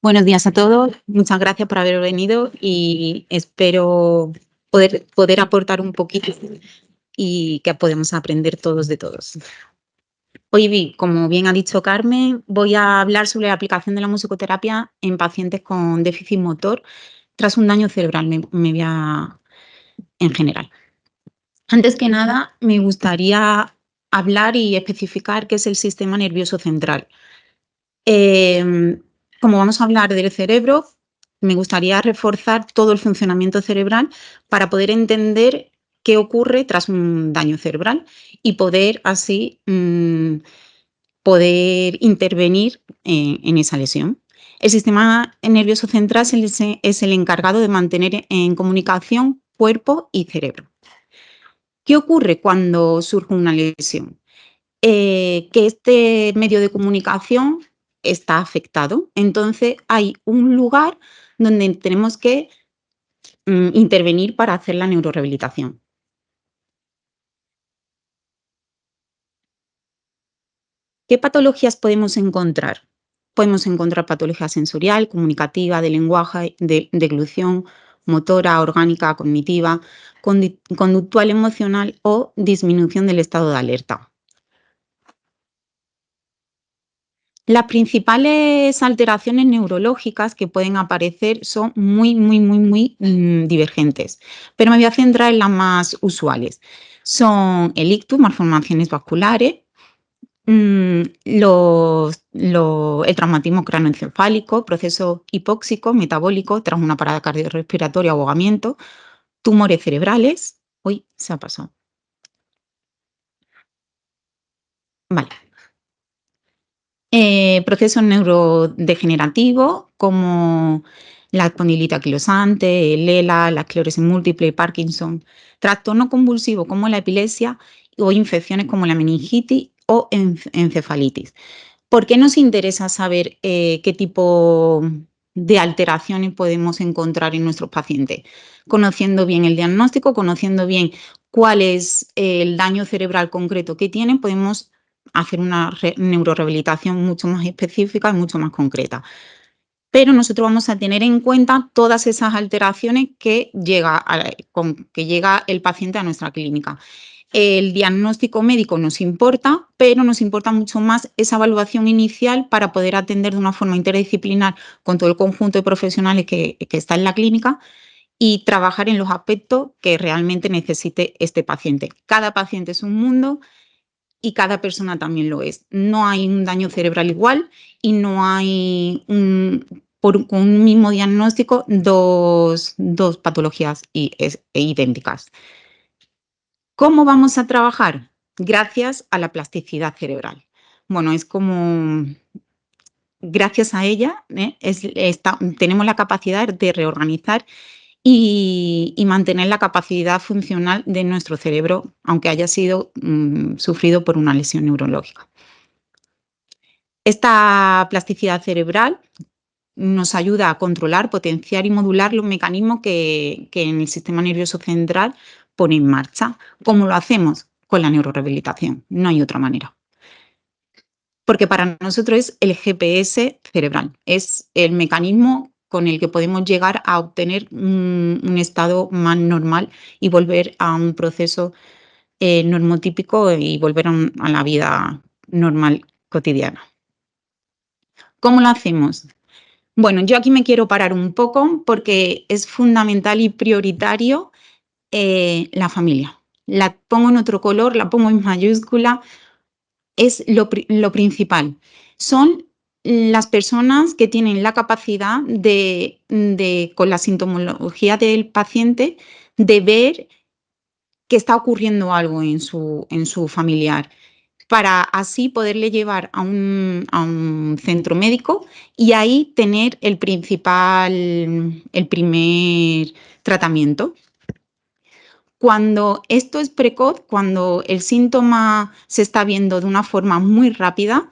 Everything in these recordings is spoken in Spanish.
Buenos días a todos. Muchas gracias por haber venido y espero poder aportar un poquito y que podamos aprender todos de todos. Hoy, como bien ha dicho Carmen, voy a hablar sobre la aplicación de la musicoterapia en pacientes con déficit motor tras un daño cerebral en general. Antes que nada, me gustaría hablar y especificar qué es el sistema nervioso central. Como vamos a hablar del cerebro, me gustaría reforzar todo el funcionamiento cerebral para poder entender qué ocurre tras un daño cerebral y poder así poder intervenir en esa lesión. El sistema nervioso central es el encargado de mantener en comunicación cuerpo y cerebro. ¿Qué ocurre cuando surge una lesión? Que este medio de comunicación está afectado. Entonces, hay un lugar donde tenemos que intervenir para hacer la neurorehabilitación. ¿Qué patologías podemos encontrar? Podemos encontrar patología sensorial, comunicativa, de lenguaje, de deglución, motora, orgánica, cognitiva, conductual, emocional o disminución del estado de alerta. Las principales alteraciones neurológicas que pueden aparecer son muy divergentes, pero me voy a centrar en las más usuales. Son el ictus, malformaciones vasculares, el traumatismo craneoencefálico, proceso hipóxico, metabólico, tras una parada cardiorrespiratoria o ahogamiento, tumores cerebrales. Uy, se ha pasado. Vale. Procesos neurodegenerativos como la espondilita anquilosante, el ELA, la esclerosis múltiple, Parkinson, trastorno convulsivo como la epilepsia o infecciones como la meningitis o encefalitis. ¿Por qué nos interesa saber qué tipo de alteraciones podemos encontrar en nuestros pacientes? Conociendo bien el diagnóstico, conociendo bien cuál es el daño cerebral concreto que tienen, podemos hacer una neurorehabilitación mucho más específica y mucho más concreta. Pero nosotros vamos a tener en cuenta todas esas alteraciones que llega el paciente a nuestra clínica. El diagnóstico médico nos importa, pero nos importa mucho más esa evaluación inicial para poder atender de una forma interdisciplinar con todo el conjunto de profesionales que está en la clínica y trabajar en los aspectos que realmente necesite este paciente. Cada paciente es un mundo y cada persona también lo es. No hay un daño cerebral igual y no hay con un mismo diagnóstico dos patologías idénticas. ¿Cómo vamos a trabajar? Gracias a la plasticidad cerebral. Bueno, es como gracias a ella tenemos la capacidad de reorganizar y mantener la capacidad funcional de nuestro cerebro, aunque haya sido sufrido por una lesión neurológica. Esta plasticidad cerebral nos ayuda a controlar, potenciar y modular los mecanismos que en el sistema nervioso central pone en marcha. ¿Cómo lo hacemos? Con la neurorehabilitación, no hay otra manera. Porque para nosotros es el GPS cerebral, es el mecanismo con el que podemos llegar a obtener un estado más normal y volver a un proceso normotípico y volver a la vida normal cotidiana. ¿Cómo lo hacemos? Bueno, yo aquí me quiero parar un poco porque es fundamental y prioritario la familia. La pongo en otro color, la pongo en mayúscula, es lo principal. Son las personas que tienen la capacidad con la sintomología del paciente, de ver que está ocurriendo algo en su familiar, para así poderle llevar a un centro médico y ahí tener el primer tratamiento. Cuando esto es precoz, cuando el síntoma se está viendo de una forma muy rápida,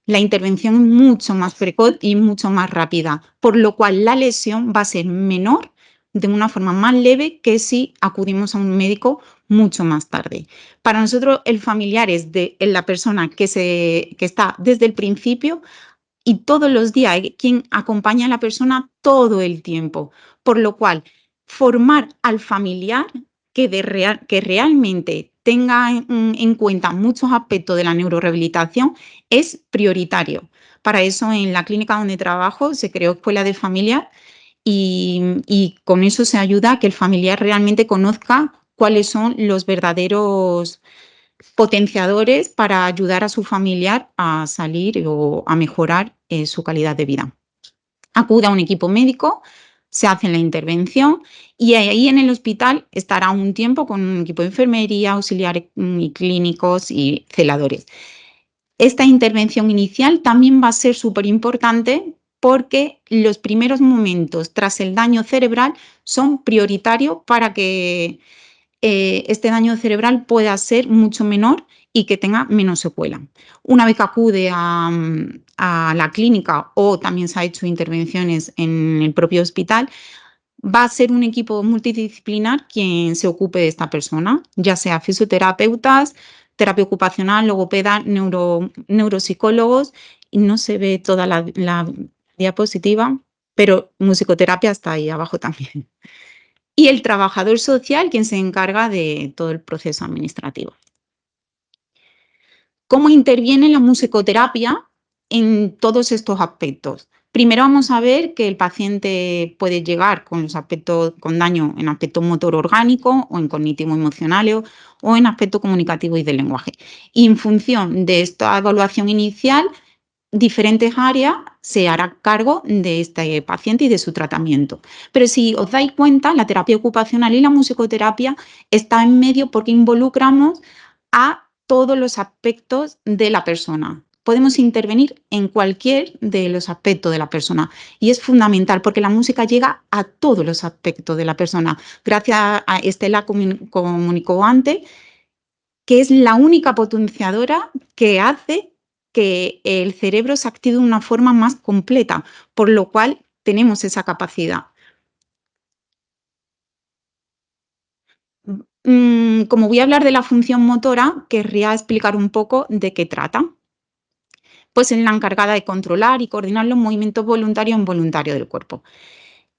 la intervención es mucho más precoz y mucho más rápida, por lo cual la lesión va a ser menor de una forma más leve que si acudimos a un médico mucho más tarde. Para nosotros, el familiar es la persona que está desde el principio y todos los días hay quien acompaña a la persona todo el tiempo, por lo cual formar al familiar que realmente tenga en cuenta muchos aspectos de la neurorehabilitación es prioritario. Para eso, en la clínica donde trabajo se creó escuela de familia y con eso se ayuda a que el familiar realmente conozca cuáles son los verdaderos potenciadores para ayudar a su familiar a salir o a mejorar su calidad de vida. Acude a un equipo médico, se hace la intervención y ahí en el hospital estará un tiempo con un equipo de enfermería, auxiliares y clínicos y celadores. Esta intervención inicial también va a ser súper importante porque los primeros momentos tras el daño cerebral son prioritarios para que este daño cerebral pueda ser mucho menor y que tenga menos secuela. Una vez que acude a la clínica o también se ha hecho intervenciones en el propio hospital, va a ser un equipo multidisciplinar quien se ocupe de esta persona, ya sea fisioterapeutas, terapia ocupacional, logopeda, neuropsicólogos, y no se ve toda la diapositiva, pero musicoterapia está ahí abajo también. Y el trabajador social, quien se encarga de todo el proceso administrativo. ¿Cómo interviene la musicoterapia en todos estos aspectos? Primero vamos a ver que el paciente puede llegar con los aspectos con daño en aspecto motor orgánico o en cognitivo emocionales o en aspecto comunicativo y de lenguaje. Y en función de esta evaluación inicial, diferentes áreas se harán cargo de este paciente y de su tratamiento. Pero si os dais cuenta, la terapia ocupacional y la musicoterapia está en medio porque involucramos a todos los aspectos de la persona. Podemos intervenir en cualquier de los aspectos de la persona y es fundamental porque la música llega a todos los aspectos de la persona. Gracias a Estela comunicó antes que es la única potenciadora que hace que el cerebro se active de una forma más completa, por lo cual tenemos esa capacidad. Como voy a hablar de la función motora, querría explicar un poco de qué trata. Pues es la encargada de controlar y coordinar los movimientos voluntarios e involuntarios del cuerpo.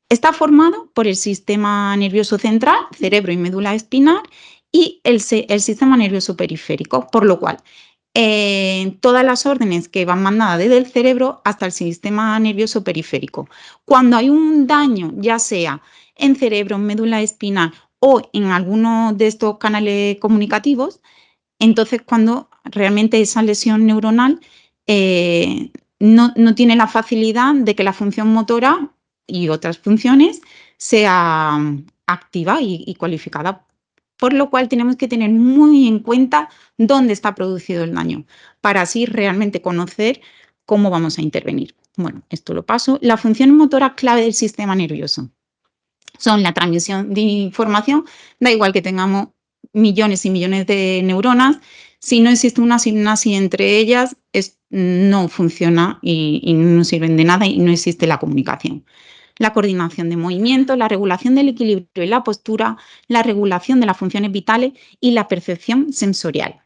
Está formado por el sistema nervioso central, cerebro y médula espinal, y el sistema nervioso periférico, por lo cual todas las órdenes que van mandadas desde el cerebro hasta el sistema nervioso periférico. Cuando hay un daño, ya sea en cerebro, en médula espinal o en alguno de estos canales comunicativos, entonces cuando realmente esa lesión neuronal no tiene la facilidad de que la función motora y otras funciones sea activa y cualificada. Por lo cual tenemos que tener muy en cuenta dónde está producido el daño, para así realmente conocer cómo vamos a intervenir. Bueno, esto lo paso. La función motora clave del sistema nervioso son la transmisión de información, da igual que tengamos millones y millones de neuronas, si no existe una sinapsis entre ellas, no funciona y no sirven de nada y no existe la comunicación. La coordinación de movimientos, la regulación del equilibrio y la postura, la regulación de las funciones vitales y la percepción sensorial.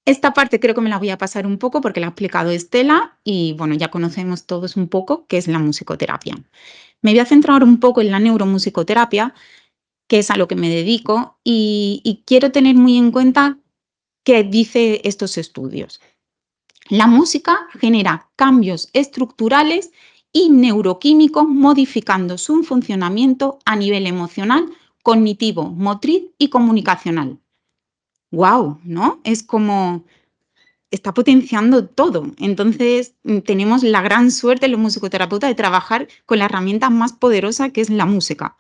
Esta parte creo que me la voy a pasar un poco porque la ha explicado Estela y bueno, ya conocemos todos un poco qué es la musicoterapia. Me voy a centrar un poco en la neuromusicoterapia, que es a lo que me dedico, y quiero tener muy en cuenta qué dice estos estudios. La música genera cambios estructurales y neuroquímicos modificando su funcionamiento a nivel emocional, cognitivo, motriz y comunicacional. ¡Guau! ¿No? Es como está potenciando todo. Entonces, tenemos la gran suerte los musicoterapeutas de trabajar con la herramienta más poderosa que es la música.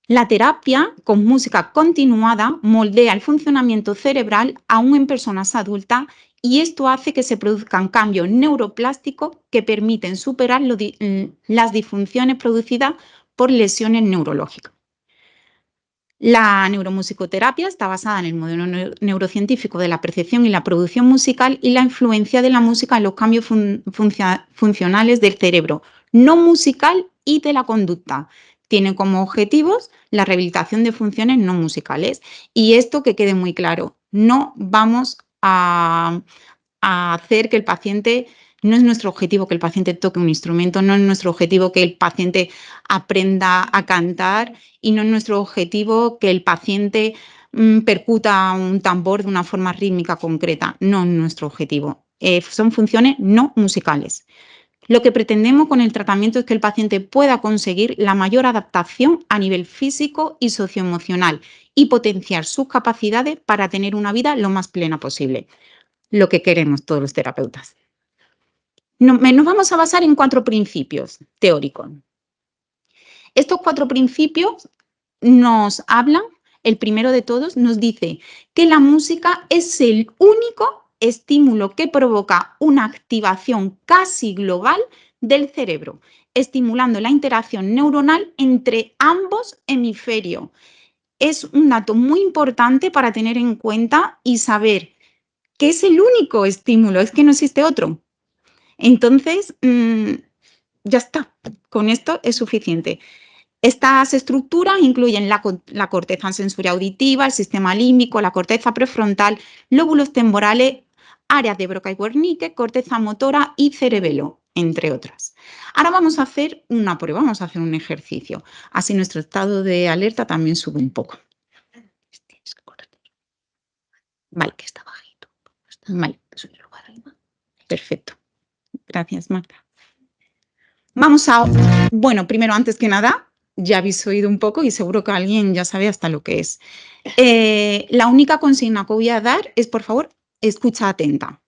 La terapia con música continuada moldea el funcionamiento cerebral aún en personas adultas y esto hace que se produzcan cambios neuroplásticos que permiten superar las disfunciones producidas por lesiones neurológicas. La neuromusicoterapia está basada en el modelo neurocientífico de la percepción y la producción musical y la influencia de la música en los cambios funcionales del cerebro no musical y de la conducta. Tiene como objetivos la rehabilitación de funciones no musicales. Y esto que quede muy claro, no vamos a hacer que el paciente No es nuestro objetivo que el paciente toque un instrumento, no es nuestro objetivo que el paciente aprenda a cantar y no es nuestro objetivo que el paciente percuta un tambor de una forma rítmica concreta. No es nuestro objetivo. Son funciones no musicales. Lo que pretendemos con el tratamiento es que el paciente pueda conseguir la mayor adaptación a nivel físico y socioemocional y potenciar sus capacidades para tener una vida lo más plena posible. Lo que queremos todos los terapeutas. Nos vamos a basar en 4 principios teóricos. Estos 4 principios nos hablan, el primero de todos nos dice que la música es el único estímulo que provoca una activación casi global del cerebro, estimulando la interacción neuronal entre ambos hemisferios. Es un dato muy importante para tener en cuenta y saber que es el único estímulo, es que no existe otro. Entonces, ya está, con esto es suficiente. Estas estructuras incluyen la corteza sensorial auditiva, el sistema límbico, la corteza prefrontal, lóbulos temporales, áreas de Broca y Wernicke, corteza motora y cerebelo, entre otras. Ahora vamos a hacer una prueba, vamos a hacer un ejercicio. Así nuestro estado de alerta también sube un poco. Vale, que está bajito. Vale, perfecto. Gracias, Marta. Vamos a, bueno, primero, antes que nada, ya habéis oído un poco y seguro que alguien ya sabe hasta lo que es. La única consigna que voy a dar es, por favor, escucha atenta.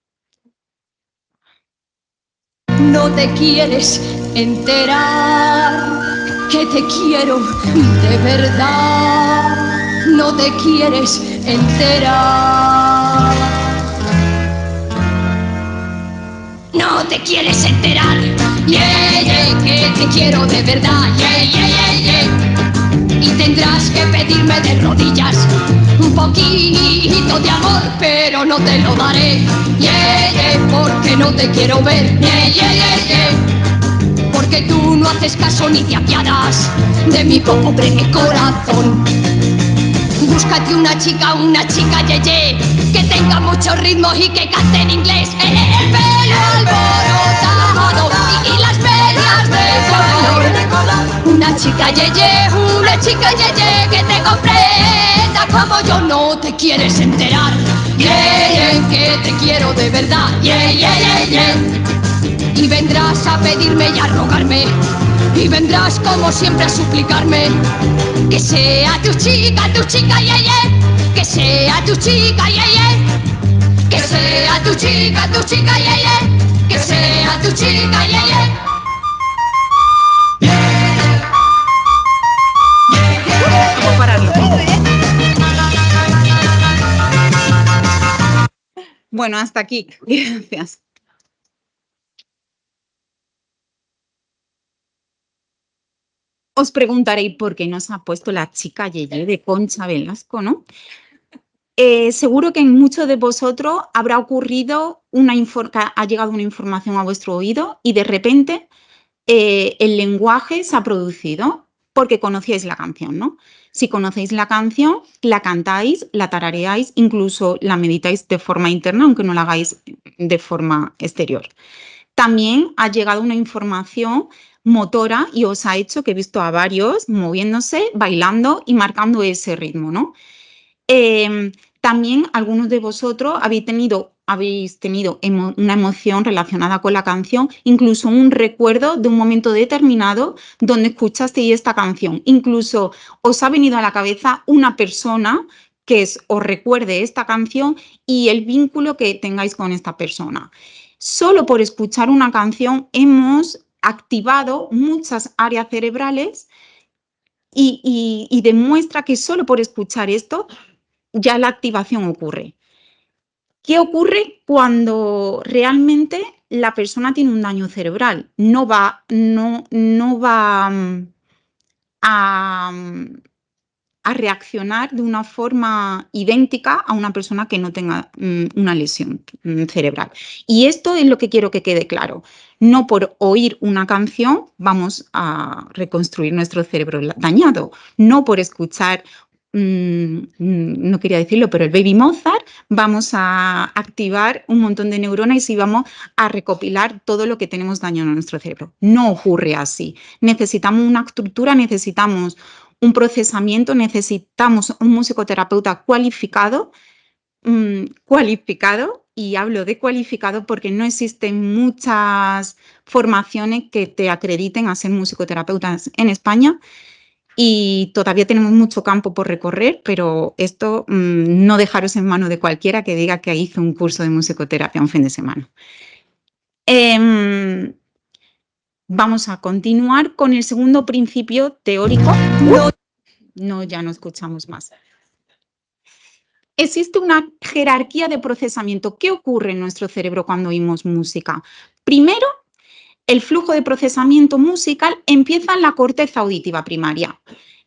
No te quieres enterar que te quiero de verdad. No te quieres enterar. No te quieres enterar. Yeah, yeah, que te quiero de verdad. Yeah, yeah, yeah, yeah. Y tendrás que pedirme de rodillas un poquito de amor, pero no te lo daré. Yeah, yeah, porque no te quiero ver. Yeah, yeah, yeah, yeah. Porque tú no haces caso ni te apiadas de mi pobre corazón. Búscate una chica, yeye, que tenga muchos ritmos y que cante en inglés. El pelo alborotado y las medias de color. Una chica yeye que te comprenda como yo. No te quieres enterar. Yeah, yeah, que te quiero de verdad. Yeah, yeah, yeah, yeah. Y vendrás a pedirme y a rogarme. Y vendrás como siempre a suplicarme que sea tu chica, yeah, yeah. Que sea tu chica, yeah, yeah. Que sea tu chica, yeah, yeah. Que sea tu chica, yeah, yeah. Puedo pararlo. Bueno, hasta aquí. Gracias. Os preguntaréis por qué nos ha puesto la chica Yeye de Concha Velasco, ¿no? Seguro que en muchos de vosotros habrá ocurrido que ha llegado una información a vuestro oído y de repente el lenguaje se ha producido porque conocíais la canción, ¿no? Si conocéis la canción, la cantáis, la tarareáis, incluso la meditáis de forma interna, aunque no la hagáis de forma exterior. También ha llegado una información motora y os ha hecho que he visto a varios moviéndose, bailando y marcando ese ritmo, ¿no? También algunos de vosotros habéis tenido una emoción relacionada con la canción, incluso un recuerdo de un momento determinado donde escuchasteis esta canción. Incluso os ha venido a la cabeza una persona que os recuerde esta canción y el vínculo que tengáis con esta persona. Solo por escuchar una canción hemos activado muchas áreas cerebrales y demuestra que solo por escuchar esto ya la activación ocurre. ¿Qué ocurre cuando realmente la persona tiene un daño cerebral? No va a reaccionar de una forma idéntica a una persona que no tenga una lesión cerebral. Y esto es lo que quiero que quede claro. No por oír una canción vamos a reconstruir nuestro cerebro dañado. No por escuchar no quería decirlo, pero el Baby Mozart, vamos a activar un montón de neuronas y vamos a recopilar todo lo que tenemos dañado en nuestro cerebro. No ocurre así. Necesitamos una estructura, necesitamos un procesamiento, necesitamos un musicoterapeuta cualificado, y hablo de cualificado porque no existen muchas formaciones que te acrediten a ser musicoterapeutas en España. Y todavía tenemos mucho campo por recorrer, pero esto no dejaros en manos de cualquiera que diga que hizo un curso de musicoterapia un fin de semana. Vamos a continuar con el segundo principio teórico. No, ya no escuchamos más. Existe una jerarquía de procesamiento. ¿Qué ocurre en nuestro cerebro cuando oímos música? Primero, el flujo de procesamiento musical empieza en la corteza auditiva primaria.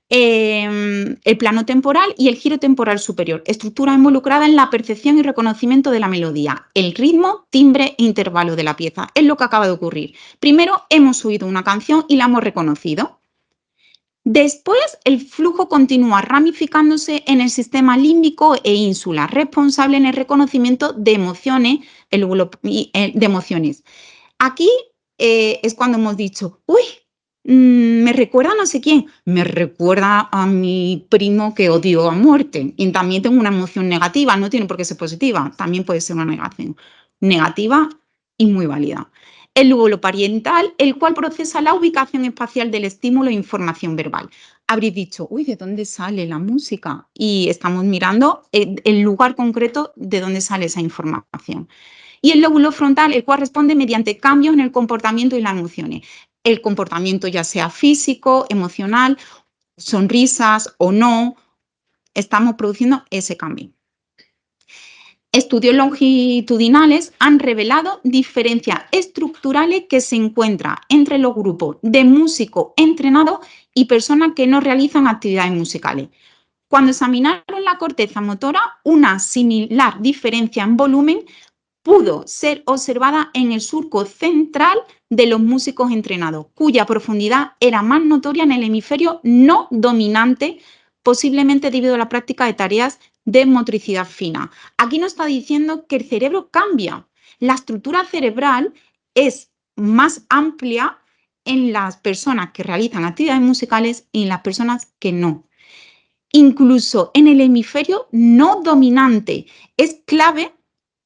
El plano temporal y el giro temporal superior, estructura involucrada en la percepción y reconocimiento de la melodía, el ritmo, timbre e intervalo de la pieza. Es lo que acaba de ocurrir. Primero hemos oído una canción y la hemos reconocido. Después, el flujo continúa ramificándose en el sistema límbico e ínsula, responsable en el reconocimiento de emociones, Aquí es cuando hemos dicho, uy, me recuerda a no sé quién, me recuerda a mi primo que odio a muerte. Y también tengo una emoción negativa, no tiene por qué ser positiva, también puede ser una negación negativa y muy válida. El lóbulo parietal, el cual procesa la ubicación espacial del estímulo e información verbal. Habréis dicho, uy, ¿de dónde sale la música? Y estamos mirando el lugar concreto de dónde sale esa información. Y el lóbulo frontal, el cual responde mediante cambios en el comportamiento y las emociones. El comportamiento ya sea físico, emocional, sonrisas o no, estamos produciendo ese cambio. Estudios longitudinales han revelado diferencias estructurales que se encuentran entre los grupos de músicos entrenados y personas que no realizan actividades musicales. Cuando examinaron la corteza motora, una similar diferencia en volumen pudo ser observada en el surco central de los músicos entrenados, cuya profundidad era más notoria en el hemisferio no dominante, posiblemente debido a la práctica de tareas de motricidad fina. Aquí nos está diciendo que el cerebro cambia. La estructura cerebral es más amplia en las personas que realizan actividades musicales y en las personas que no. Incluso en el hemisferio no dominante. Es clave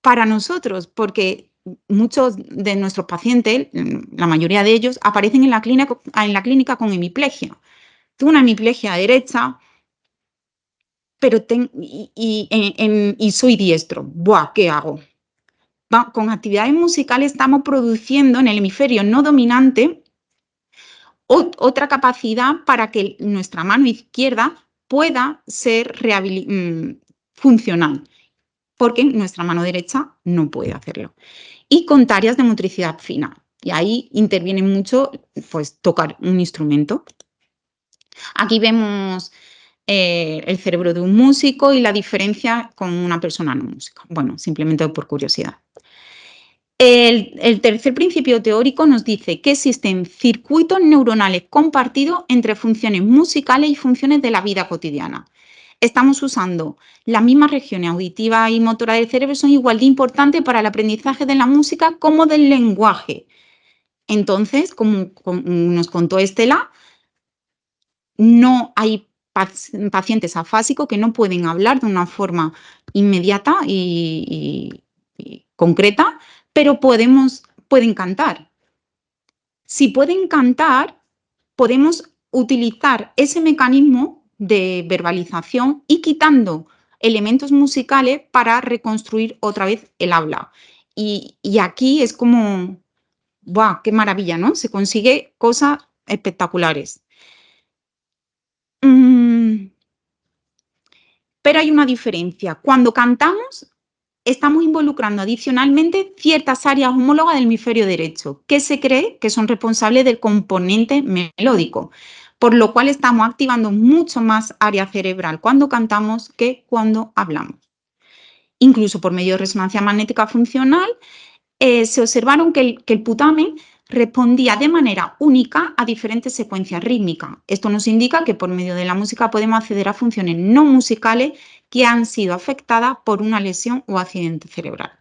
para nosotros, porque muchos de nuestros pacientes, la mayoría de ellos, aparecen en la clínica con hemiplegia. Tengo una hemiplegia derecha, pero y soy diestro. Buah, ¿qué hago? Con actividades musicales estamos produciendo en el hemisferio no dominante otra capacidad para que nuestra mano izquierda pueda ser funcional, porque nuestra mano derecha no puede hacerlo. Y con tareas de motricidad fina. Y ahí interviene mucho, pues, tocar un instrumento. Aquí vemos el cerebro de un músico y la diferencia con una persona no música. Bueno, simplemente por curiosidad. El tercer principio teórico nos dice que existen circuitos neuronales compartidos entre funciones musicales y funciones de la vida cotidiana. Estamos usando las mismas regiones auditivas y motoras del cerebro, son igual de importantes para el aprendizaje de la música como del lenguaje. Entonces, como nos contó Estela, no hay pacientes afásicos que no pueden hablar de una forma inmediata y concreta, pero pueden cantar. Si pueden cantar, podemos utilizar ese mecanismo de verbalización y quitando elementos musicales para reconstruir otra vez el habla. Y aquí es como, ¡buah, qué maravilla!, ¿no? Se consigue cosas espectaculares. Pero hay una diferencia. Cuando cantamos, estamos involucrando adicionalmente ciertas áreas homólogas del hemisferio derecho, que se cree que son responsables del componente melódico, por lo cual estamos activando mucho más área cerebral cuando cantamos que cuando hablamos. Incluso por medio de resonancia magnética funcional, se observaron que el putamen respondía de manera única a diferentes secuencias rítmicas. Esto nos indica que por medio de la música podemos acceder a funciones no musicales que han sido afectadas por una lesión o accidente cerebral.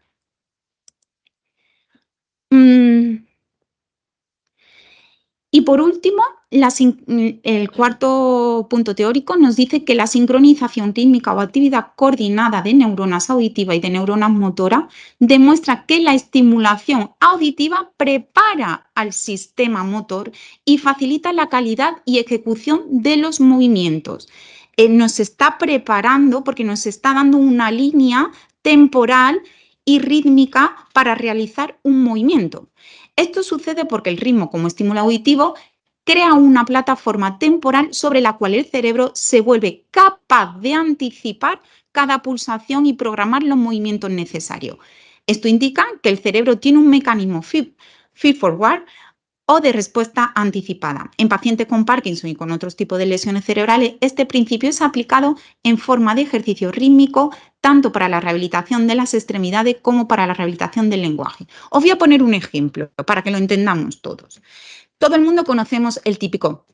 Y por último, el cuarto punto teórico nos dice que la sincronización rítmica o actividad coordinada de neuronas auditivas y de neuronas motoras demuestra que la estimulación auditiva prepara al sistema motor y facilita la calidad y ejecución de los movimientos. Nos está preparando porque nos está dando una línea temporal y rítmica para realizar un movimiento. Esto sucede porque el ritmo como estímulo auditivo crea una plataforma temporal sobre la cual el cerebro se vuelve capaz de anticipar cada pulsación y programar los movimientos necesarios. Esto indica que el cerebro tiene un mecanismo feed-forward o de respuesta anticipada. En pacientes con Parkinson y con otros tipos de lesiones cerebrales, este principio es aplicado en forma de ejercicio rítmico tanto para la rehabilitación de las extremidades como para la rehabilitación del lenguaje. Os voy a poner un ejemplo para que lo entendamos todos. Todo el mundo conocemos el típico.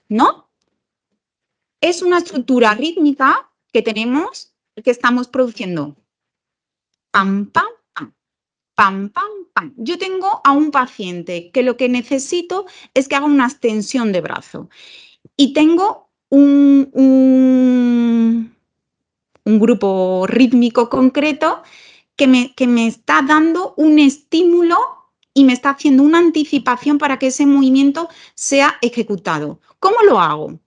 ¿No? Es una estructura rítmica que tenemos, que estamos produciendo. Pam, pam, pam, pam, pam, pam. Yo tengo a un paciente que lo que necesito es que haga una extensión de brazo y tengo un grupo rítmico concreto que me está dando un estímulo y me está haciendo una anticipación para que ese movimiento sea ejecutado. ¿Cómo lo hago?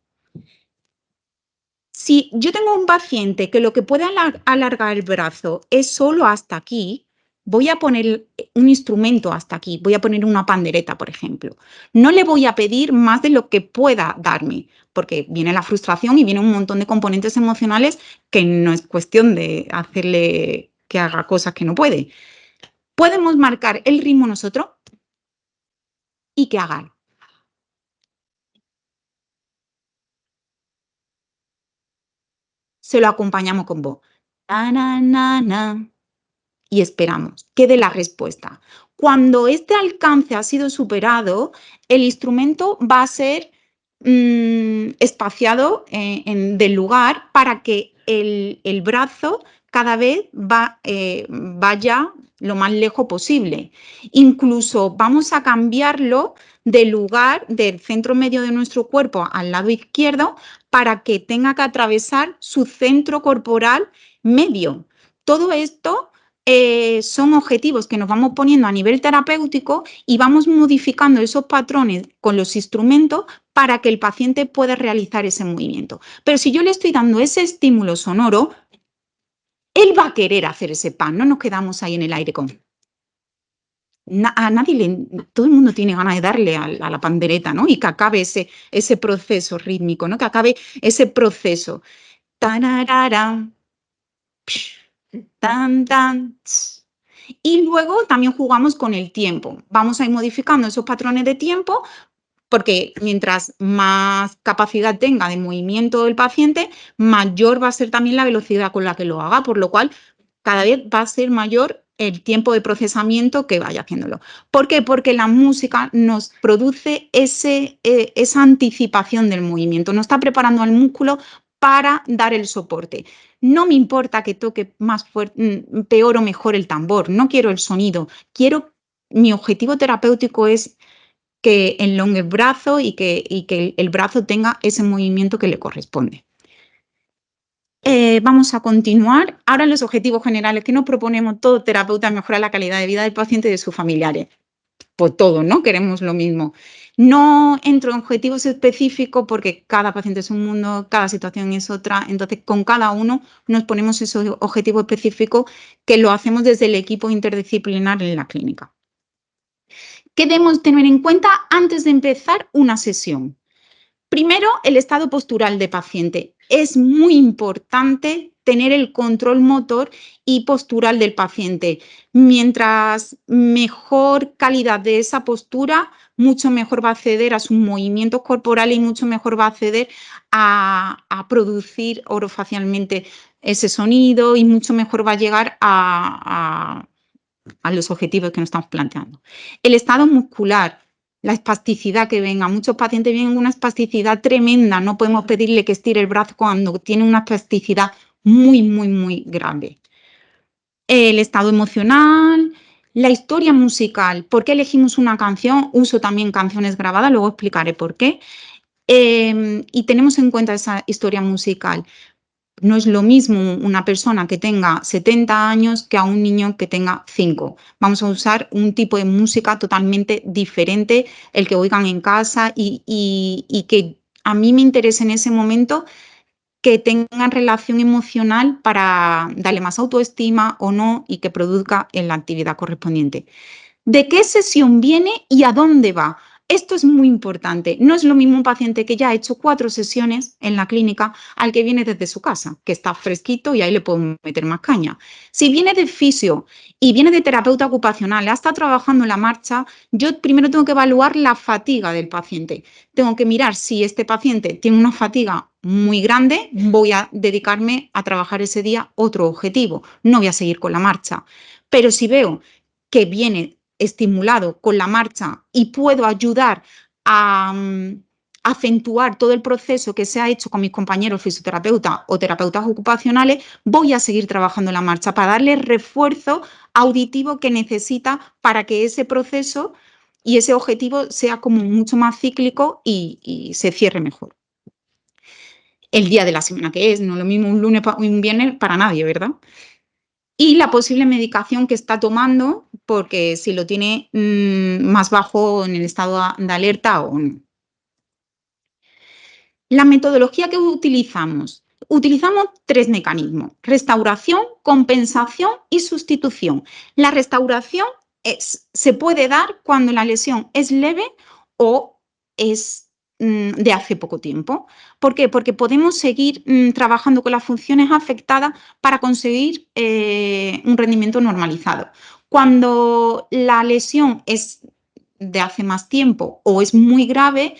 Si yo tengo un paciente que lo que puede alargar el brazo es solo hasta aquí, voy a poner un instrumento hasta aquí, voy a poner una pandereta, por ejemplo. No le voy a pedir más de lo que pueda darme, porque viene la frustración y viene un montón de componentes emocionales que no es cuestión de hacerle que haga cosas que no puede. Podemos marcar el ritmo nosotros y que haga. Se lo acompañamos con voz. Na, na, na, na. Y esperamos que dé la respuesta. Cuando este alcance ha sido superado, el instrumento va a ser espaciado del lugar para que el brazo cada vez vaya lo más lejos posible. Incluso vamos a cambiarlo del lugar del centro medio de nuestro cuerpo al lado izquierdo para que tenga que atravesar su centro corporal medio. Todo esto son objetivos que nos vamos poniendo a nivel terapéutico y vamos modificando esos patrones con los instrumentos para que el paciente pueda realizar ese movimiento. Pero si yo le estoy dando ese estímulo sonoro, él va a querer hacer ese pan, no nos quedamos ahí en el aire con... A nadie todo el mundo tiene ganas de darle a la pandereta, ¿no? Y que acabe ese proceso rítmico, ¿no? Que acabe ese proceso. Tararara, tan, tan, tss. Y luego también jugamos con el tiempo. Vamos a ir modificando esos patrones de tiempo porque mientras más capacidad tenga de movimiento el paciente, mayor va a ser también la velocidad con la que lo haga, por lo cual cada vez va a ser mayor el tiempo de procesamiento que vaya haciéndolo. ¿Por qué? Porque la música nos produce esa anticipación del movimiento, nos está preparando al músculo para dar el soporte. No me importa que toque peor o mejor el tambor, no quiero el sonido, mi objetivo terapéutico es que elongue el brazo y que el brazo tenga ese movimiento que le corresponde. Vamos a continuar. Ahora los objetivos generales que nos proponemos todo terapeuta, mejorar la calidad de vida del paciente y de sus familiares. Pues todos, ¿no? Queremos lo mismo. No entro en objetivos específicos porque cada paciente es un mundo, cada situación es otra. Entonces, con cada uno nos ponemos esos objetivos específicos que lo hacemos desde el equipo interdisciplinar en la clínica. ¿Qué debemos tener en cuenta antes de empezar una sesión? Primero, el estado postural del paciente. Es muy importante tener el control motor y postural del paciente. Mientras mejor calidad de esa postura, mucho mejor va a acceder a sus movimientos corporales y mucho mejor va a acceder a producir orofacialmente ese sonido y mucho mejor va a llegar a los objetivos que nos estamos planteando. El estado muscular, la espasticidad que venga. Muchos pacientes vienen con una espasticidad tremenda. No podemos pedirle que estire el brazo cuando tiene una espasticidad muy, muy, muy grave. El estado emocional, la historia musical. ¿Por qué elegimos una canción? Uso también canciones grabadas, luego explicaré por qué. Y tenemos en cuenta esa historia musical. No es lo mismo una persona que tenga 70 años que a un niño que tenga 5. Vamos a usar un tipo de música totalmente diferente, el que oigan en casa y que a mí me interese en ese momento que tengan relación emocional para darle más autoestima o no y que produzca en la actividad correspondiente. ¿De qué sesión viene y a dónde va? Esto es muy importante. No es lo mismo un paciente que ya ha hecho 4 sesiones en la clínica al que viene desde su casa, que está fresquito y ahí le puedo meter más caña. Si viene de fisio y viene de terapeuta ocupacional, ha estado trabajando en la marcha, yo primero tengo que evaluar la fatiga del paciente. Tengo que mirar si este paciente tiene una fatiga muy grande, voy a dedicarme a trabajar ese día otro objetivo. No voy a seguir con la marcha. Pero si veo que viene estimulado con la marcha y puedo ayudar a acentuar todo el proceso que se ha hecho con mis compañeros fisioterapeutas o terapeutas ocupacionales, voy a seguir trabajando en la marcha para darle refuerzo auditivo que necesita para que ese proceso y ese objetivo sea como mucho más cíclico y se cierre mejor. El día de la semana que es, no es lo mismo un lunes o un viernes para nadie, ¿verdad? Y la posible medicación que está tomando, porque si lo tiene más bajo en el estado de alerta o no. La metodología que utilizamos. Utilizamos 3 mecanismos: restauración, compensación y sustitución. La restauración se puede dar cuando la lesión es leve o es de hace poco tiempo. ¿Por qué? Porque podemos seguir trabajando con las funciones afectadas para conseguir un rendimiento normalizado. Cuando la lesión es de hace más tiempo o es muy grave,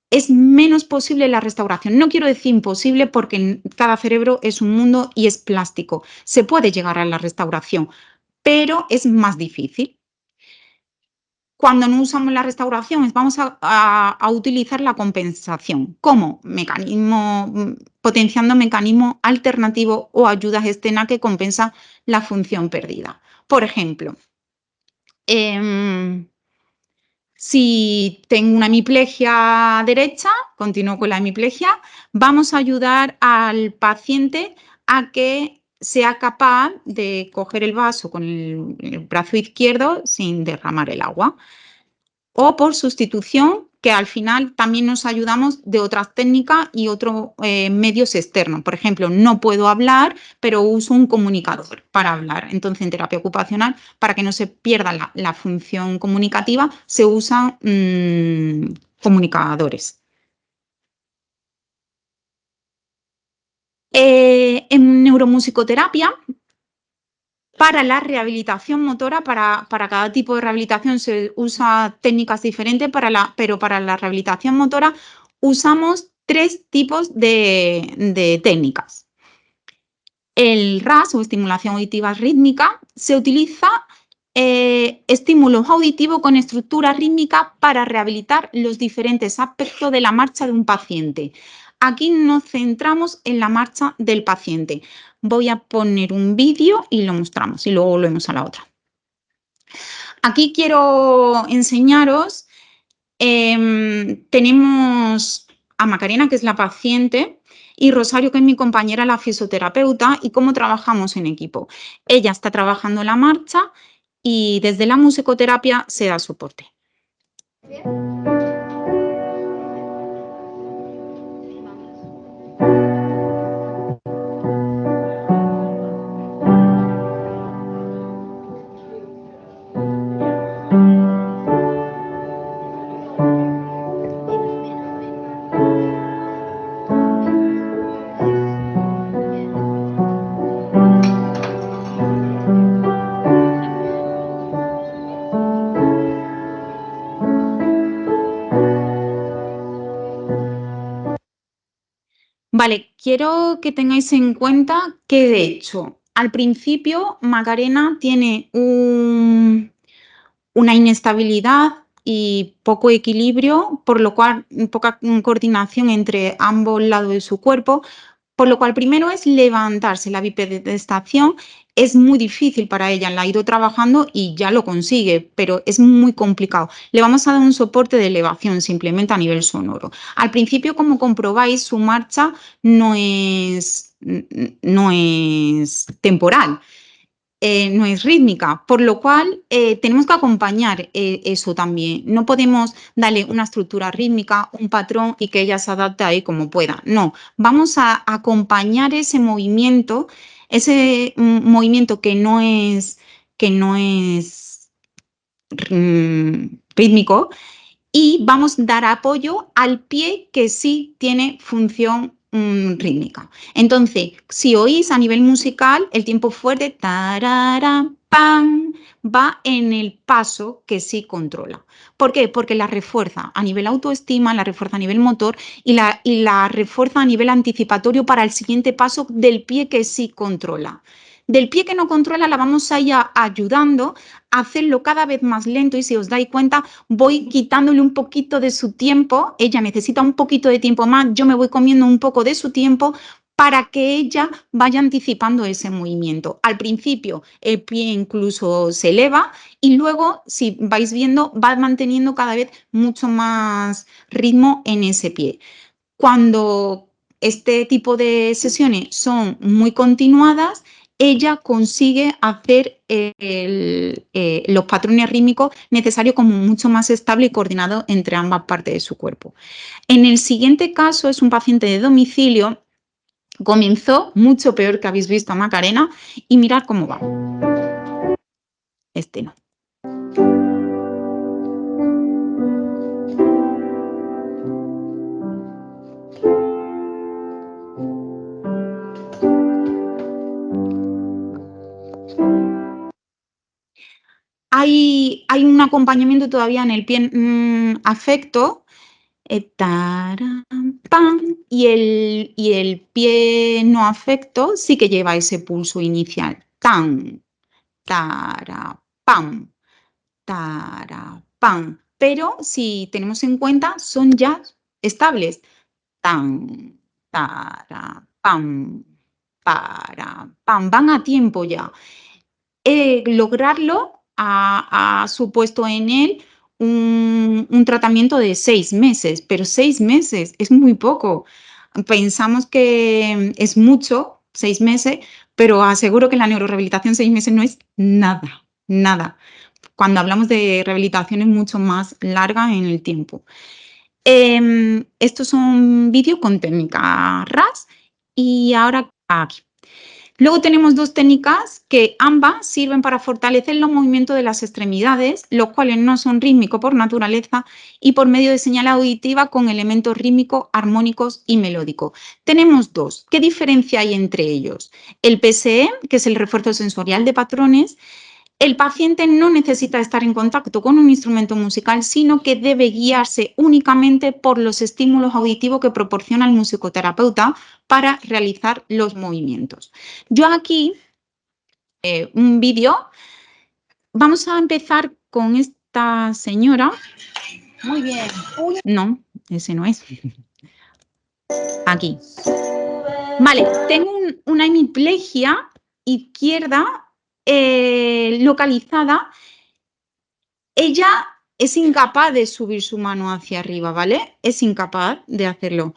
es menos posible la restauración. No quiero decir imposible porque cada cerebro es un mundo y es plástico. Se puede llegar a la restauración, pero es más difícil. Cuando no usamos la restauración, vamos a utilizar la compensación como mecanismo, potenciando mecanismos alternativos o ayudas externas que compensan la función perdida. Por ejemplo, si tengo una hemiplegia derecha, continúo con la hemiplegia, vamos a ayudar al paciente a que sea capaz de coger el vaso con el brazo izquierdo sin derramar el agua. O por sustitución, que al final también nos ayudamos de otras técnicas y otros medios externos. Por ejemplo, no puedo hablar, pero uso un comunicador para hablar. Entonces, en terapia ocupacional, para que no se pierda la función comunicativa, se usan comunicadores. En neuromusicoterapia, para la rehabilitación motora, para cada tipo de rehabilitación se usa técnicas diferentes, pero para la rehabilitación motora usamos 3 tipos de técnicas. El RAS o estimulación auditiva rítmica se utiliza estímulos auditivos con estructura rítmica para rehabilitar los diferentes aspectos de la marcha de un paciente. Aquí nos centramos en la marcha del paciente. Voy a poner un vídeo y lo mostramos y luego volvemos a la otra. Aquí quiero enseñaros, tenemos a Macarena, que es la paciente, y Rosario, que es mi compañera, la fisioterapeuta, y cómo trabajamos en equipo. Ella está trabajando la marcha y desde la musicoterapia se da soporte. Vale, quiero que tengáis en cuenta que, de hecho, al principio Macarena tiene una inestabilidad y poco equilibrio, por lo cual poca coordinación entre ambos lados de su cuerpo, por lo cual primero es levantarse. La bipedestación es muy difícil para ella, la ha ido trabajando y ya lo consigue, pero es muy complicado. Le vamos a dar un soporte de elevación simplemente a nivel sonoro. Al principio, como comprobáis, su marcha no es temporal. No es rítmica, por lo cual tenemos que acompañar eso también. No podemos darle una estructura rítmica, un patrón y que ella se adapte ahí como pueda. No, vamos a acompañar ese movimiento que no es rítmico, y vamos a dar apoyo al pie que sí tiene función rítmica. Entonces, si oís a nivel musical, el tiempo fuerte, tarara, pam, va en el paso que sí controla. ¿Por qué? Porque la refuerza a nivel autoestima, la refuerza a nivel motor y la refuerza a nivel anticipatorio para el siguiente paso del pie que sí controla. Del pie que no controla la vamos a ir ayudando a hacerlo cada vez más lento, y si os dais cuenta voy quitándole un poquito de su tiempo. Ella necesita un poquito de tiempo más, yo me voy comiendo un poco de su tiempo para que ella vaya anticipando ese movimiento. Al principio el pie incluso se eleva y luego, si vais viendo, va manteniendo cada vez mucho más ritmo en ese pie. Cuando este tipo de sesiones son muy continuadas, ella consigue hacer los patrones rítmicos necesarios como mucho más estable y coordinado entre ambas partes de su cuerpo. En el siguiente caso es un paciente de domicilio. Comenzó mucho peor que habéis visto a Macarena y mirad cómo va. Este no. Hay un acompañamiento todavía en el pie afecto, taram, pam, y el pie no afecto sí que lleva ese pulso inicial. Tan, tara, pam, tara, pam. Pero si tenemos en cuenta, son ya estables. Tan, tara, pam, para, pam. Van a tiempo ya. Lograrlo ha supuesto en él un tratamiento de 6 meses, pero 6 meses es muy poco. Pensamos que es mucho, 6 meses, pero aseguro que la neurorehabilitación 6 meses no es nada, nada. Cuando hablamos de rehabilitación es mucho más larga en el tiempo. Estos son vídeos con técnica RAS y ahora aquí. Luego tenemos dos técnicas que ambas sirven para fortalecer los movimientos de las extremidades, los cuales no son rítmicos por naturaleza y por medio de señal auditiva con elementos rítmicos, armónicos y melódicos. Tenemos dos. ¿Qué diferencia hay entre ellos? El PSE, que es el refuerzo sensorial de patrones. El paciente no necesita estar en contacto con un instrumento musical, sino que debe guiarse únicamente por los estímulos auditivos que proporciona el musicoterapeuta para realizar los movimientos. Yo aquí, un vídeo, vamos a empezar con esta señora. Muy bien. No, ese no es. Aquí. Vale, tengo una hemiplegia izquierda localizada. Ella es incapaz de subir su mano hacia arriba, ¿vale? Es incapaz de hacerlo.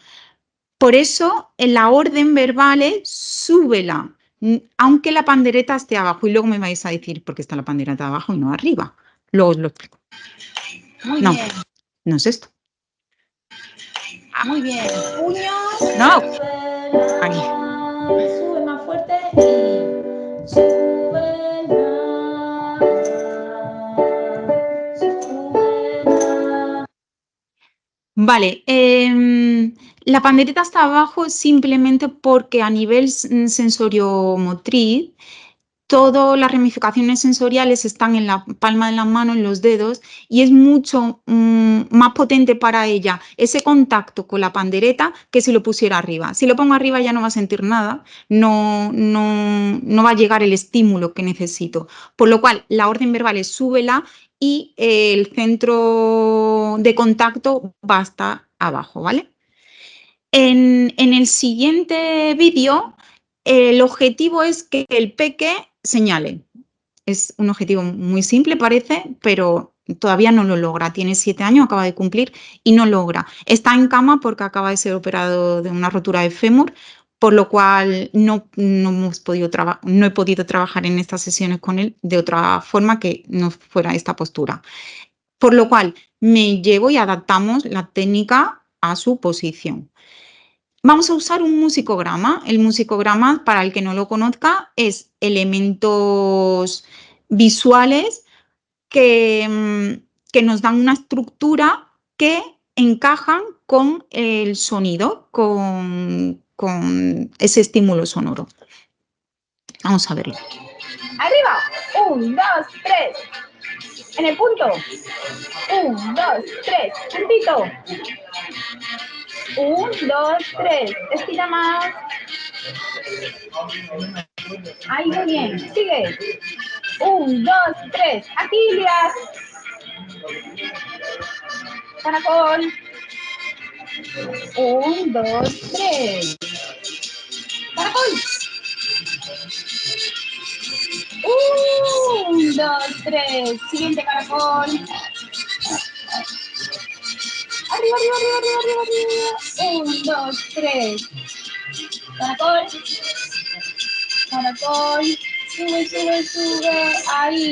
Por eso, en la orden verbal es súbela, aunque la pandereta esté abajo. Y luego me vais a decir por qué está la pandereta abajo y no arriba. Luego os lo explico. Muy No, bien. no es esto. Muy bien. Puños. No. Aquí. Sube más fuerte y súbela. Súbela. Vale, la pandereta está abajo simplemente porque a nivel sensoriomotriz todas las ramificaciones sensoriales están en la palma de la mano, en los dedos, y es mucho más potente para ella ese contacto con la pandereta que si lo pusiera arriba. Si lo pongo arriba ya no va a sentir nada, no va a llegar el estímulo que necesito. Por lo cual, la orden verbal es súbela y el centro de contacto va a estar abajo, ¿vale? En el siguiente vídeo, el objetivo es que el peque señale. Es un objetivo muy simple, parece, pero todavía no lo logra. Tiene 7 años, acaba de cumplir y no logra. Está en cama porque acaba de ser operado de una rotura de fémur, por lo cual no he podido trabajar en estas sesiones con él de otra forma que no fuera esta postura. Por lo cual me llevo y adaptamos la técnica a su posición. Vamos a usar un musicograma. El musicograma, para el que no lo conozca, es elementos visuales que nos dan una estructura que encajan con el sonido, con ese estímulo sonoro. Vamos a verlo. Arriba. 1, 2, 3. En el punto. 1, 2, 3. Puntito. 1, 2, 3. Estira más. Ahí, muy bien. Sigue. 1, 2, 3. Aquí, Lias. Caracol. 1, 2, 3. Caracol. 1, 2, 3. Siguiente caracol. Arriba, arriba, arriba, arriba, arriba, arriba. 1, 2, 3. Caracol. Caracol. Sube, sube, sube. Ahí.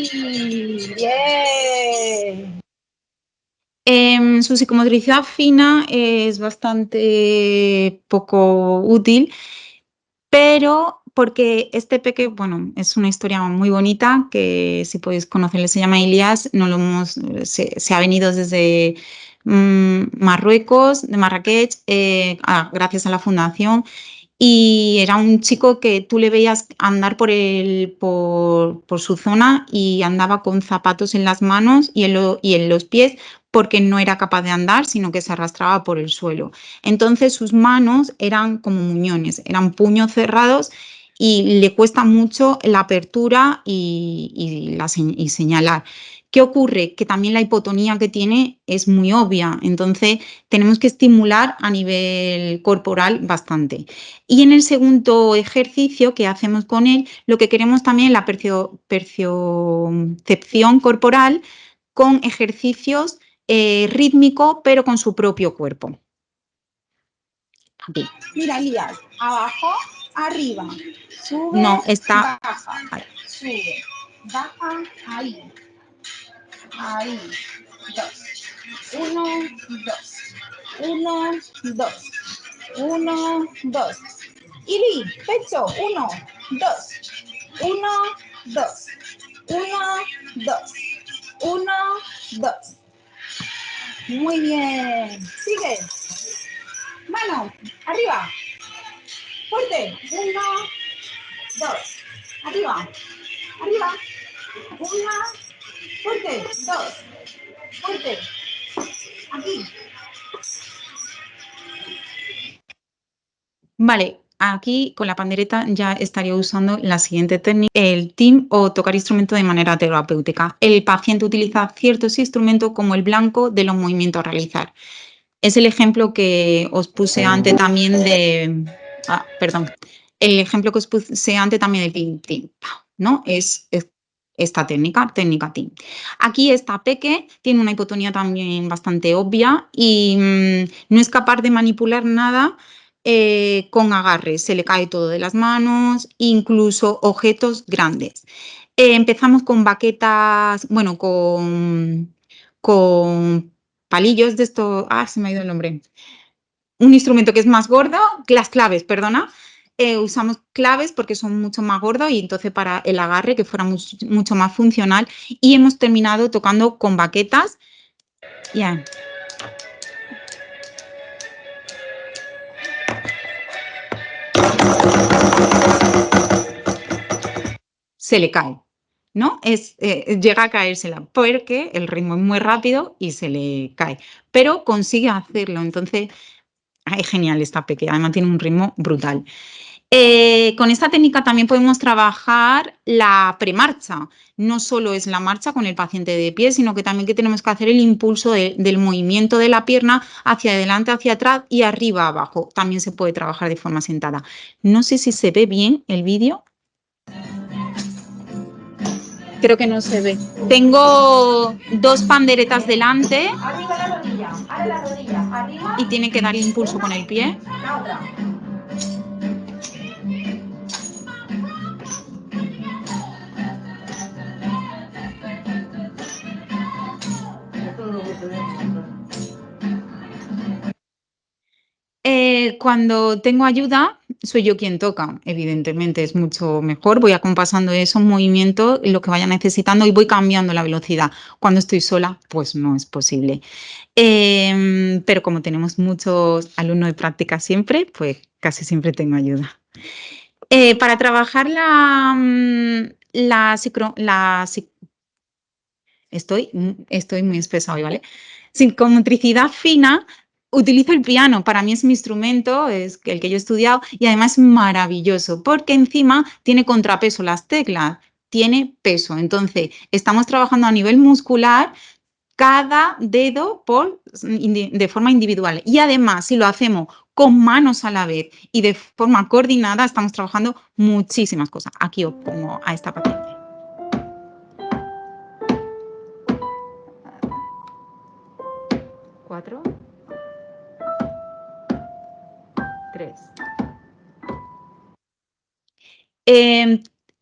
Bien. Su psicomotricidad fina es bastante poco útil, pero porque este peque, bueno, es una historia muy bonita que si podéis conocerle, se llama Ilias, se ha venido desde Marruecos, de Marrakech, gracias a la fundación. Y era un chico que tú le veías andar por su zona y andaba con zapatos en las manos y en los pies porque no era capaz de andar, sino que se arrastraba por el suelo. Entonces sus manos eran como muñones, eran puños cerrados y le cuesta mucho la apertura y señalar. ¿Qué ocurre? Que también la hipotonía que tiene es muy obvia, entonces tenemos que estimular a nivel corporal bastante. Y en el segundo ejercicio que hacemos con él, lo que queremos también es la percepción corporal con ejercicios rítmicos, pero con su propio cuerpo. Aquí. Mira, Elías, abajo, arriba, sube, No, está... baja, sube, baja, ahí, ahí, 2, 1, 2, 1, 2, 1, 2. Ili, pecho, 1, 2, 1, 2, 1, 2, 1, 2. Muy bien, sigue. Mano, arriba. Fuerte. 1, 2. Arriba. Arriba. 1. Fuerte. 2. Fuerte. Aquí. Vale, aquí con la pandereta ya estaría usando la siguiente técnica, el tim o tocar instrumento de manera terapéutica. El paciente utiliza ciertos instrumentos como el blanco de los movimientos a realizar. Es el ejemplo que os puse antes también de... perdón. El ejemplo que os puse antes también de tim, tim, ¿no? Es esta técnica tim. Aquí esta peque tiene una hipotonía también bastante obvia y no es capaz de manipular nada con agarres. Se le cae todo de las manos, incluso objetos grandes. Empezamos con baquetas, bueno, con palillos de estos, se me ha ido el nombre. Un instrumento que es más gordo, las claves, perdona. Usamos claves porque son mucho más gordos y entonces para el agarre que fuera mucho más funcional. Y hemos terminado tocando con baquetas. Ya. se le cae, ¿no? Llega a caérsela porque el ritmo es muy rápido y se le cae, pero consigue hacerlo. Entonces, es genial esta peque, además tiene un ritmo brutal. Con esta técnica también podemos trabajar la premarcha. No solo es la marcha con el paciente de pie, sino que también que tenemos que hacer el impulso del movimiento de la pierna hacia adelante, hacia atrás y arriba abajo. También se puede trabajar de forma sentada. No sé si se ve bien el vídeo. Creo que no se ve. Tengo 2 panderetas delante. Arriba la rodilla, ahora la rodilla, arriba. Y tiene que dar el impulso con el pie. La otra. Cuando tengo ayuda, soy yo quien toca, evidentemente es mucho mejor. Voy acompasando esos movimientos, lo que vaya necesitando y voy cambiando la velocidad. Cuando estoy sola, pues no es posible. Pero como tenemos muchos alumnos de práctica siempre, pues casi siempre tengo ayuda. Para trabajar estoy muy espesa hoy, ¿vale? Psicomotricidad fina, utilizo el piano, para mí es mi instrumento, es el que yo he estudiado y además es maravilloso porque encima tiene contrapeso las teclas, tiene peso. Entonces, estamos trabajando a nivel muscular cada dedo de forma individual. Y además, si lo hacemos con manos a la vez y de forma coordinada, estamos trabajando muchísimas cosas. Aquí os pongo a esta paciente. 4, 3.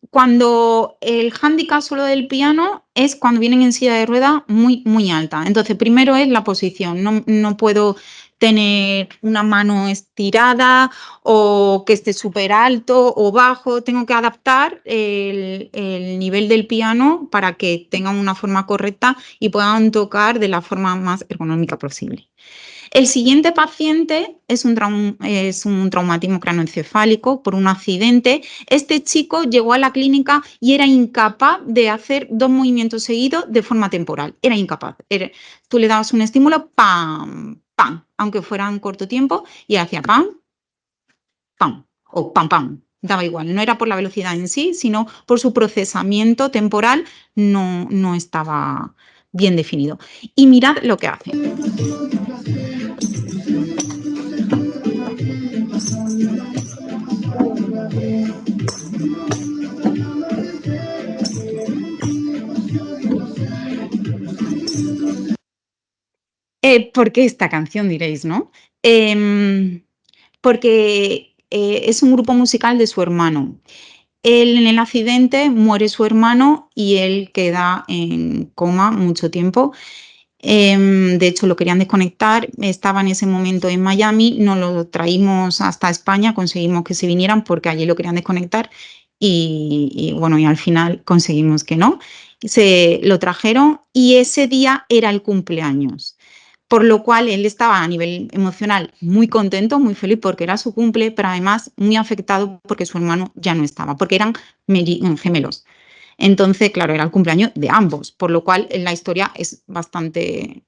Cuando el hándicap solo del piano es cuando vienen en silla de ruedas muy, muy alta. Entonces, primero es la posición. No puedo tener una mano estirada o que esté súper alto o bajo. Tengo que adaptar el nivel del piano para que tengan una forma correcta y puedan tocar de la forma más ergonómica posible. El siguiente paciente es un traumatismo craneoencefálico por un accidente. Este chico llegó a la clínica y era incapaz de hacer 2 movimientos seguidos de forma temporal. Era incapaz. Tú le dabas un estímulo, ¡pam! ¡Pam! Aunque fuera en corto tiempo, y hacía ¡pam! ¡Pam! O ¡pam! ¡Pam! Daba igual. No era por la velocidad en sí, sino por su procesamiento temporal no estaba bien definido. Y mirad lo que hace. ¿Por qué esta canción, diréis, no? Porque es un grupo musical de su hermano. Él, en el accidente, muere su hermano y él queda en coma mucho tiempo. De hecho, lo querían desconectar, estaba en ese momento en Miami, nos lo traímos hasta España, conseguimos que se vinieran porque allí lo querían desconectar y bueno, y al final conseguimos que no. Lo trajeron y ese día era el cumpleaños. Por lo cual él estaba a nivel emocional muy contento, muy feliz porque era su cumple, pero además muy afectado porque su hermano ya no estaba, porque eran gemelos. Entonces, claro, era el cumpleaños de ambos, por lo cual la historia es bastante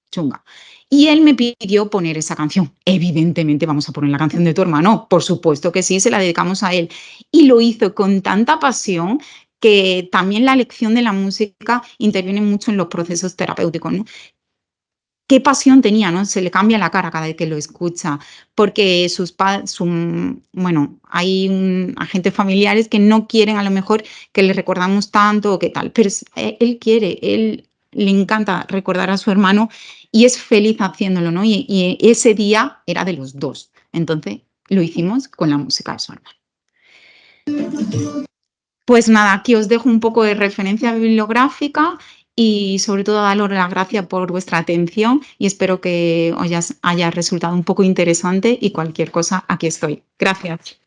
chunga. Y él me pidió poner esa canción. Evidentemente vamos a poner la canción de tu hermano, por supuesto que sí, se la dedicamos a él. Y lo hizo con tanta pasión que también la elección de la música interviene mucho en los procesos terapéuticos, ¿no? Qué pasión tenía, ¿no? Se le cambia la cara cada vez que lo escucha, porque bueno, hay agentes familiares que no quieren a lo mejor que le recordamos tanto o qué tal, pero él quiere, él le encanta recordar a su hermano y es feliz haciéndolo, ¿no? Y ese día era de los 2, entonces lo hicimos con la música de su hermano. Pues nada, aquí os dejo un poco de referencia bibliográfica y sobre todo daros las gracias por vuestra atención y espero que os haya resultado un poco interesante y cualquier cosa, aquí estoy. Gracias.